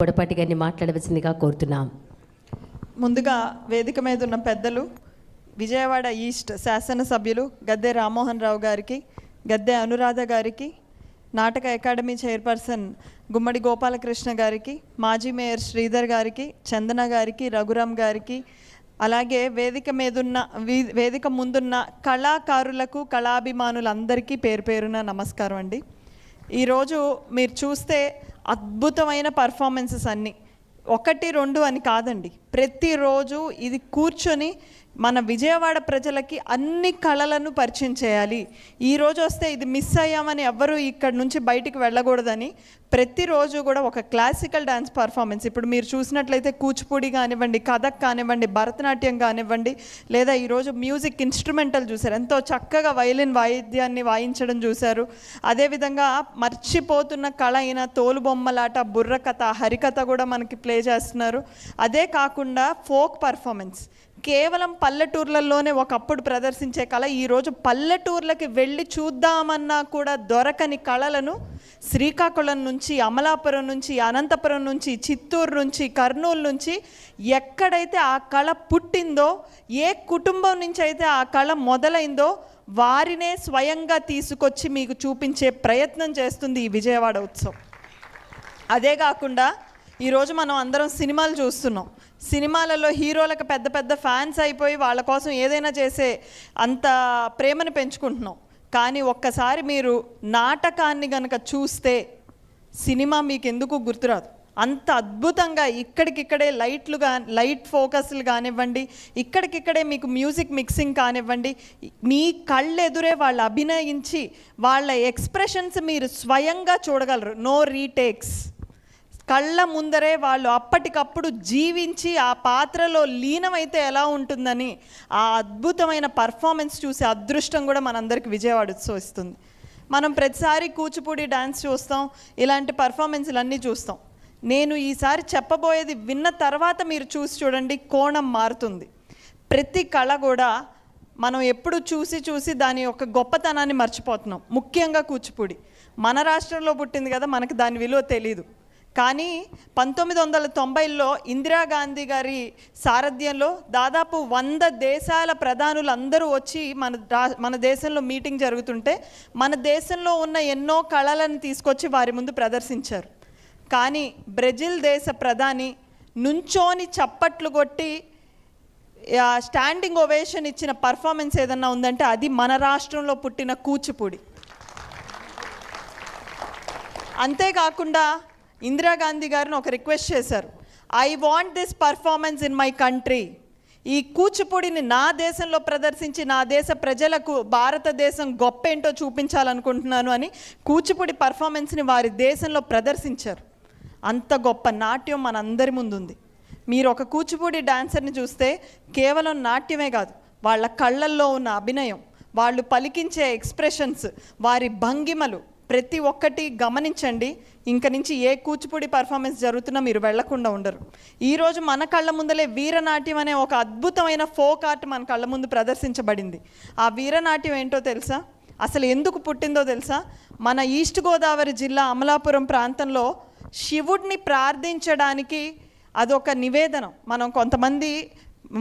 పొడపాటి గారిని మాట్లాడవలసిందిగా కోరుతున్నాం. ముందుగా వేదిక మీద ఉన్న పెద్దలు, విజయవాడ ఈస్ట్ శాసనసభ్యులు గద్దె రామ్మోహన్ రావు గారికి, గద్దె అనురాధ గారికి, నాటక అకాడమీ చైర్పర్సన్ గుమ్మడి గోపాలకృష్ణ గారికి, మాజీ మేయర్ శ్రీధర్ గారికి, చందన గారికి, రఘురామ్ గారికి, అలాగే వేదిక ముందున్న కళాకారులకు, కళాభిమానులందరికీ పేరు పేరున నమస్కారం అండి. ఈరోజు మీరు చూస్తే అద్భుతమైన పర్ఫార్మెన్సెస్ అన్నీ, 1, 2 అని కాదండి, ప్రతిరోజు ఇది కూర్చొని మన విజయవాడ ప్రజలకి అన్ని కళలను పరిచయం చేయాలి. ఈరోజు వస్తే ఇది మిస్ అయ్యామని ఎవ్వరూ ఇక్కడ నుంచి బయటికి వెళ్ళకూడదని ప్రతిరోజు కూడా ఒక క్లాసికల్ డ్యాన్స్ పర్ఫార్మెన్స్, ఇప్పుడు మీరు చూసినట్లయితే కూచిపూడి కానివ్వండి, కథక్ కానివ్వండి, భరతనాట్యం కానివ్వండి, లేదా ఈరోజు మ్యూజిక్ ఇన్స్ట్రుమెంటల్ చూశారు, ఎంతో చక్కగా వైలిన్ వాయిద్యాన్ని వాయించడం చూశారు. అదేవిధంగా మర్చిపోతున్న కళ అయిన తోలుబొమ్మలాట, బుర్రకథ, హరికథ కూడా మనకి ప్లే చేస్తున్నారు. అదే కాకుండా ఫోక్ పర్ఫార్మెన్స్, కేవలం పల్లెటూర్లలోనే ఒకప్పుడు ప్రదర్శించే కళ ఈరోజు పల్లెటూర్లకి వెళ్ళి చూద్దామన్నా కూడా దొరకని కళలను శ్రీకాకుళం నుంచి, అమలాపురం నుంచి, అనంతపురం నుంచి, చిత్తూరు నుంచి, కర్నూలు నుంచి, ఎక్కడైతే ఆ కళ పుట్టిందో, ఏ కుటుంబం నుంచి అయితే ఆ కళ మొదలైందో వారినే స్వయంగా తీసుకొచ్చి మీకు చూపించే ప్రయత్నం చేస్తుంది ఈ విజయవాడ ఉత్సవం. అదే కాకుండా ఈరోజు మనం అందరం సినిమాలు చూస్తున్నాం. సినిమాలలో హీరోలకు పెద్ద పెద్ద ఫ్యాన్స్ అయిపోయి వాళ్ళ కోసం ఏదైనా చేసే అంత ప్రేమను పెంచుకుంటున్నాం. కానీ ఒక్కసారి మీరు నాటకాన్ని కనుక చూస్తే సినిమా మీకు ఎందుకు గుర్తురాదు. అంత అద్భుతంగా ఇక్కడికిక్కడే లైట్ ఫోకస్లు కానివ్వండి, ఇక్కడికిక్కడే మీకు మ్యూజిక్ మిక్సింగ్ కానివ్వండి, మీ కళ్ళెదురే వాళ్ళు అభినయించి వాళ్ళ ఎక్స్ప్రెషన్స్ మీరు స్వయంగా చూడగలరు. నో రీటేక్స్, కళ్ళ ముందరే వాళ్ళు అప్పటికప్పుడు జీవించి ఆ పాత్రలో లీనమైతే ఎలా ఉంటుందని ఆ అద్భుతమైన పర్ఫార్మెన్స్ చూసే అదృష్టం కూడా మనందరికీ విజయవాడ ఉత్సవం ఇస్తుంది. మనం ప్రతిసారి కూచిపూడి డ్యాన్స్ చూస్తాం, ఇలాంటి పర్ఫార్మెన్స్లన్నీ చూస్తాం. నేను ఈసారి చెప్పబోయేది విన్న తర్వాత మీరు చూసి చూడండి, కోణం మారుతుంది. ప్రతి కళ కూడా మనం ఎప్పుడు చూసి దాని యొక్క గొప్పతనాన్ని మర్చిపోతున్నాం. ముఖ్యంగా కూచిపూడి మన రాష్ట్రంలో పుట్టింది కదా, మనకు దాని విలువ తెలీదు. కానీ 1990లో ఇందిరాగాంధీ గారి సారథ్యంలో దాదాపు 100 దేశాల ప్రధానులు అందరూ వచ్చి మన దేశంలో మీటింగ్ జరుగుతుంటే మన దేశంలో ఉన్న ఎన్నో కళలను తీసుకొచ్చి వారి ముందు ప్రదర్శించారు. కానీ బ్రెజిల్ దేశ ప్రధాని నుంచోని చప్పట్లు కొట్టి స్టాండింగ్ ఓవేషన్ ఇచ్చిన పర్ఫార్మెన్స్ ఏదన్నా ఉందంటే అది మన రాష్ట్రంలో పుట్టిన కూచిపూడి. అంతేకాకుండా ఇందిరాగాంధీ గారిని ఒక రిక్వెస్ట్ చేశారు, I want this performance in my country. ఈ కూచిపూడిని నా దేశంలో ప్రదర్శించి నా దేశ ప్రజలకు భారతదేశం గొప్ప ఏంటో చూపించాలనుకుంటున్నాను అని కూచిపూడి పర్ఫార్మెన్స్ని వారి దేశంలో ప్రదర్శించారు. అంత గొప్ప నాట్యం మనందరి ముందుంది. మీరు ఒక కూచిపూడి డాన్సర్ని చూస్తే కేవలం నాట్యమే కాదు, వాళ్ళ కళ్ళల్లో ఉన్న అభినయం, వాళ్ళు పలికించే ఎక్స్ప్రెషన్స్, వారి భంగిమలు ప్రతి ఒక్కటి గమనించండి. ఇంక నుంచి ఏ కూచిపూడి పర్ఫార్మెన్స్ జరుగుతున్నా మీరు వెళ్లకుండా ఉండరు. ఈరోజు మన కళ్ళ ముందలే వీరనాట్యం అనే ఒక అద్భుతమైన ఫోక్ ఆర్ట్ మన కళ్ళ ముందు ప్రదర్శించబడింది. ఆ వీరనాట్యం ఏంటో తెలుసా? అసలు ఎందుకు పుట్టిందో తెలుసా? మన ఈస్ట్ గోదావరి జిల్లా అమలాపురం ప్రాంతంలో శివుడిని ప్రార్థించడానికి అదొక నివేదనం. మనం కొంతమంది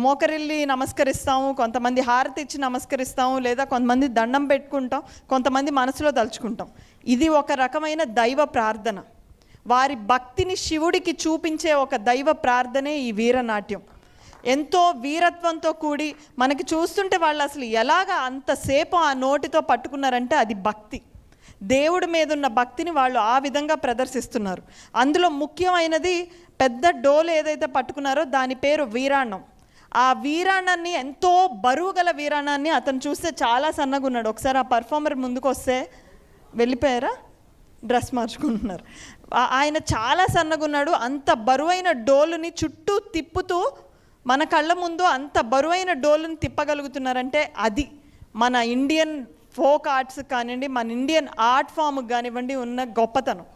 మోకరిల్లి నమస్కరిస్తాము, కొంతమంది హారతి ఇచ్చి నమస్కరిస్తాము, లేదా కొంతమంది దండం పెట్టుకుంటాం, కొంతమంది మనసులో తలుచుకుంటాం. ఇది ఒక రకమైన దైవ ప్రార్థన. వారి భక్తిని శివుడికి చూపించే ఒక దైవ ప్రార్థనే ఈ వీరనాట్యం. ఎంతో వీరత్వంతో కూడి మనకి చూస్తుంటే వాళ్ళు అసలు ఎలాగ అంతసేపు ఆ నోటితో పట్టుకున్నారంటే అది భక్తి. దేవుడి మీద ఉన్న భక్తిని వాళ్ళు ఆ విధంగా ప్రదర్శిస్తున్నారు. అందులో ముఖ్యమైనది పెద్ద డోలు ఏదైతే పట్టుకున్నారో దాని పేరు వీరాణం. ఆ వీరాణాన్ని, ఎంతో బరువు గల వీరాణాన్ని, అతను చూస్తే చాలా సన్నగా ఉన్నాడు. ఒకసారి ఆ పర్ఫార్మర్ ముందుకు వస్తే వెళ్ళిపోయారా, డ్రెస్ మార్చుకుంటున్నారు. ఆయన చాలా సన్నగా ఉన్నాడు. అంత బరువైన డోలుని చుట్టూ తిప్పుతూ మన కళ్ళ ముందు అంత బరువైన డోలుని తిప్పగలుగుతున్నారంటే అది మన ఇండియన్ ఫోక్ ఆర్ట్స్ కానివ్వండి, మన ఇండియన్ ఆర్ట్ ఫామ్కి కానివ్వండి ఉన్న గొప్పతనం.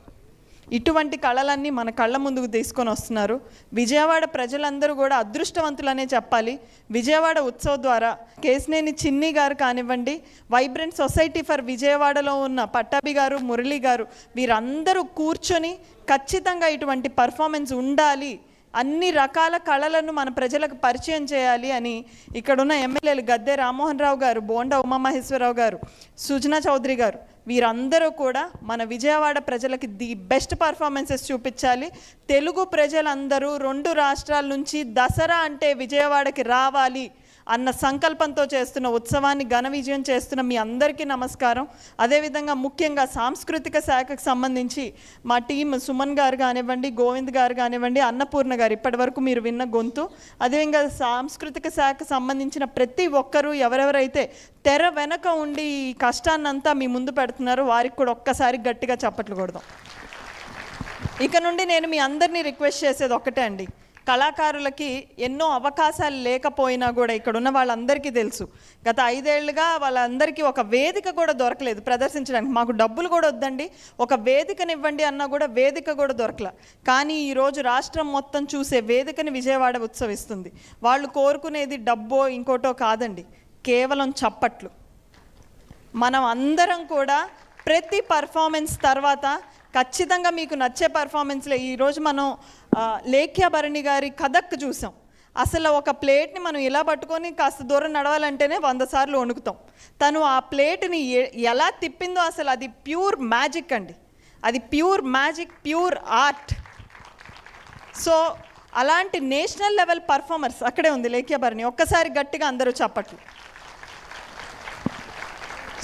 ఇటువంటి కళలన్నీ మన కళ్ళ ముందుకు తీసుకొని వస్తున్నారు. విజయవాడ ప్రజలందరూ కూడా అదృష్టవంతులనే చెప్పాలి. విజయవాడ ఉత్సవ్ ద్వారా కేశినేని చిన్ని గారు కానివ్వండి, వైబ్రెంట్ సొసైటీ ఫర్ విజయవాడలో ఉన్న పట్టాభి గారు, మురళి గారు, వీరందరూ కూర్చొని ఖచ్చితంగా ఇటువంటి పర్ఫార్మెన్స్ ఉండాలి, అన్ని రకాల కళలను మన ప్రజలకు పరిచయం చేయాలి అని ఇక్కడున్న ఎమ్మెల్యేలు గద్దె రామ్మోహన్ రావు గారు, బోండా ఉమామహేశ్వరరావు గారు, సుజనా చౌదరి గారు, వీరందరూ కూడా మన విజయవాడ ప్రజలకి ది బెస్ట్ పర్ఫార్మెన్సెస్ చూపించాలి. తెలుగు ప్రజలందరూ 2 రాష్ట్రాల నుంచి దసరా అంటే విజయవాడకి రావాలి అన్న సంకల్పంతో చేస్తున్న ఉత్సవాన్ని ఘన విజయం చేస్తున్న మీ అందరికీ నమస్కారం. అదేవిధంగా ముఖ్యంగా సాంస్కృతిక శాఖకు సంబంధించి మా టీం సుమన్ గారు కానివ్వండి, గోవింద్ గారు కానివ్వండి, అన్నపూర్ణ గారు, ఇప్పటివరకు మీరు విన్న గొంతు. అదేవిధంగా సాంస్కృతిక శాఖకు సంబంధించిన ప్రతి ఒక్కరూ ఎవరెవరైతే తెర వెనక ఉండి ఈ కష్టాన్నంతా మీ ముందు పెడుతున్నారో వారికి కూడా ఒక్కసారి గట్టిగా చప్పట్లు కొడదాం. ఇక నుండి నేను మీ అందరినీ రిక్వెస్ట్ చేసేది ఒక్కటే అండి, కళాకారులకి ఎన్నో అవకాశాలు లేకపోయినా కూడా ఇక్కడ ఉన్న వాళ్ళందరికీ తెలుసు, గత 5 ఏళ్లుగా వాళ్ళందరికీ ఒక వేదిక కూడా దొరకలేదు ప్రదర్శించడానికి. మాకు డబ్బులు కూడా వద్దండి, ఒక వేదికనివ్వండి అన్నా కూడా వేదిక కూడా దొరకలే. కానీ ఈరోజు రాష్ట్రం మొత్తం చూసే వేదికని విజయవాడ ఉత్సవిస్తుంది. వాళ్ళు కోరుకునేది డబ్బో ఇంకోటో కాదండి, కేవలం చప్పట్లు. మనం అందరం కూడా ప్రతి పర్ఫార్మెన్స్ తర్వాత ఖచ్చితంగా మీకు నచ్చే పర్ఫార్మెన్స్లే. ఈరోజు మనం లేఖ్యాభరణి గారి కథక్ చూసాం. అసలు ఒక ప్లేట్ని మనం ఇలా పట్టుకొని కాస్త దూరం నడవాలంటేనే 100 సార్లు వణుకుతాం. తను ఆ ప్లేట్ని ఎలా తిప్పిందో అసలు అది ప్యూర్ మ్యాజిక్ అండి, అది pure magic, pure art. So అలాంటి నేషనల్ లెవెల్ పర్ఫార్మర్స్ అక్కడే ఉంది లేఖ్యాభరణి, ఒక్కసారి గట్టిగా అందరూ చప్పట్లు.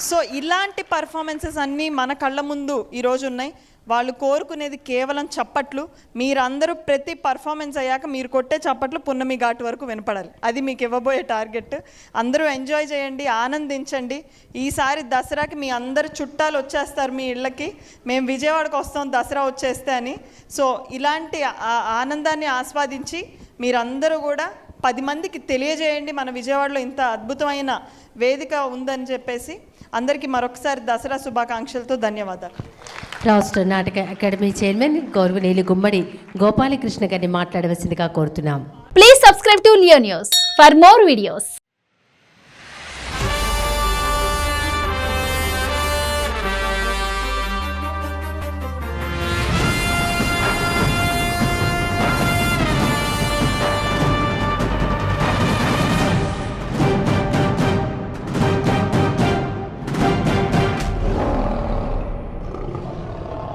సో ఇలాంటి పర్ఫార్మెన్సెస్ అన్నీ మన కళ్ళ ముందు ఈరోజు ఉన్నాయి. వాళ్ళు కోరుకునేది కేవలం చప్పట్లు. మీరందరూ ప్రతి పర్ఫార్మెన్స్ అయ్యాక మీరు కొట్టే చప్పట్లు పున్నమి ఘాట్ వరకు వినపడాలి. అది మీకు ఇవ్వబోయే టార్గెట్. అందరూ ఎంజాయ్ చేయండి, ఆనందించండి. ఈసారి దసరాకి మీ అందరు చుట్టాలు వచ్చేస్తారు మీ ఇళ్ళకి, మేము విజయవాడకు వస్తాం దసరా వచ్చేస్తే అని. సో ఇలాంటి ఆనందాన్ని ఆస్వాదించి మీరందరూ కూడా 10 మందికి తెలియజేయండి మన విజయవాడలో ఇంత అద్భుతమైన వేదిక ఉందని చెప్పేసి. అందరికీ మరొకసారి దసరా శుభాకాంక్షలతో ధన్యవాదాలు. రాష్ట్ర నాటక అకాడమీ చైర్మన్ గౌరవనీయులు గుమ్మడి గోపాలకృష్ణ గారిని మాట్లాడవలసిందిగా కోరుతున్నాం. Please subscribe to Leo News for more videos.